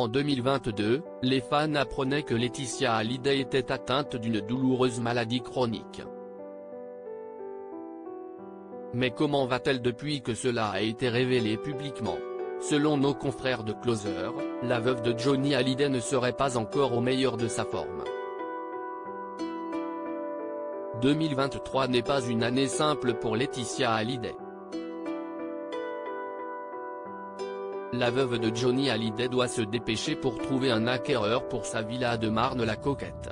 En 2022, les fans apprenaient que Laetitia Hallyday était atteinte d'une douloureuse maladie chronique. Mais comment va-t-elle depuis que cela a été révélé publiquement? Selon nos confrères de Closer, la veuve de Johnny Hallyday ne serait pas encore au meilleur de sa forme. 2023 n'est pas une année simple pour Laetitia Hallyday. La veuve de Johnny Hallyday doit se dépêcher pour trouver un acquéreur pour sa villa de Marne-la-Coquette.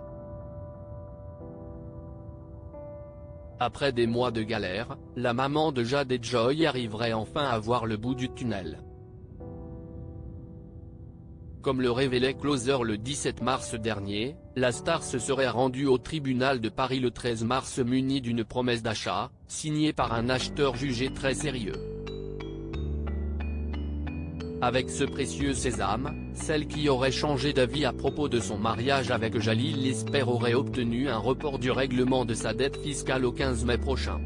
Après des mois de galère, la maman de Jade et Joy arriverait enfin à voir le bout du tunnel. Comme le révélait Closer le 17 mars dernier, la star se serait rendue au tribunal de Paris le 13 mars munie d'une promesse d'achat, signée par un acheteur jugé très sérieux. Avec ce précieux sésame, celle qui aurait changé d'avis à propos de son mariage avec Jalil Lesper aurait obtenu un report du règlement de sa dette fiscale au 15 mai prochain.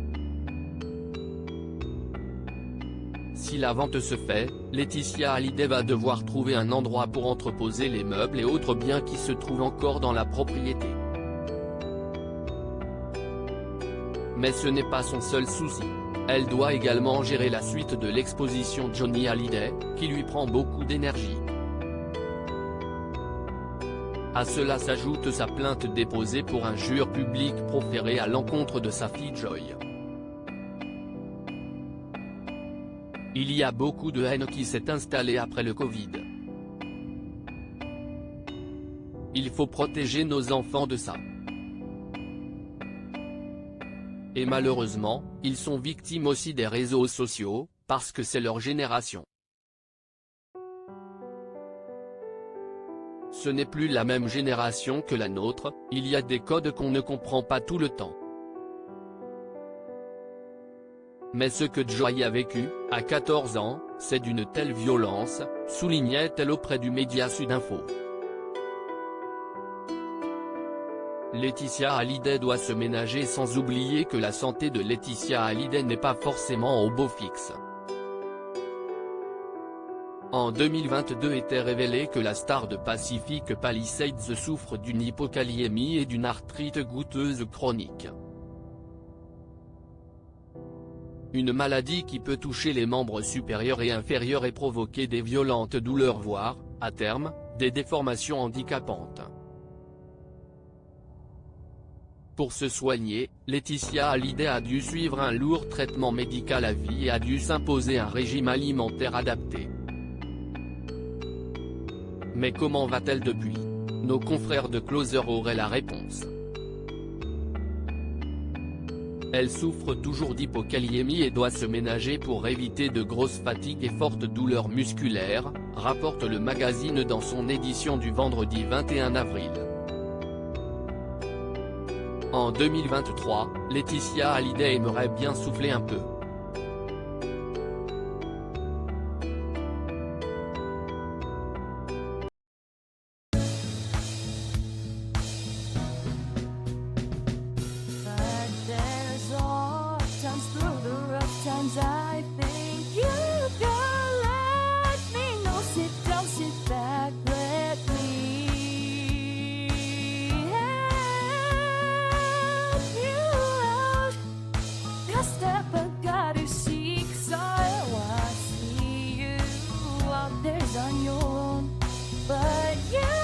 Si la vente se fait, Laetitia Hallyday va devoir trouver un endroit pour entreposer les meubles et autres biens qui se trouvent encore dans la propriété. Mais ce n'est pas son seul souci. Elle doit également gérer la suite de l'exposition Johnny Hallyday, qui lui prend beaucoup d'énergie. À cela s'ajoute sa plainte déposée pour injure publique proférée à l'encontre de sa fille Joy. Il y a beaucoup de haine qui s'est installée après le Covid. Il faut protéger nos enfants de ça. Et malheureusement, ils sont victimes aussi des réseaux sociaux, parce que c'est leur génération. Ce n'est plus la même génération que la nôtre, il y a des codes qu'on ne comprend pas tout le temps. Mais ce que Joy a vécu, à 14 ans, c'est d'une telle violence, soulignait-elle auprès du média Sudinfo. Laetitia Hallyday doit se ménager sans oublier que la santé de Laetitia Hallyday n'est pas forcément au beau fixe. En 2022 était révélé que la star de Pacific Palisades souffre d'une hypokaliémie et d'une arthrite goûteuse chronique. Une maladie qui peut toucher les membres supérieurs et inférieurs et provoquer des violentes douleurs voire, à terme, des déformations handicapantes. Pour se soigner, Laetitia Hallyday a dû suivre un lourd traitement médical à vie et a dû s'imposer un régime alimentaire adapté. Mais comment va-t-elle depuis? Nos confrères de Closer auraient la réponse. Elle souffre toujours d'hypokaliémie et doit se ménager pour éviter de grosses fatigues et fortes douleurs musculaires, rapporte le magazine dans son édition du vendredi 21 avril. En 2023, Laetitia Hallyday aimerait bien souffler un peu. I think you can let me know. Sit down, sit back, let me help you out. The step I gotta seek, so I see you out there's on your own, but you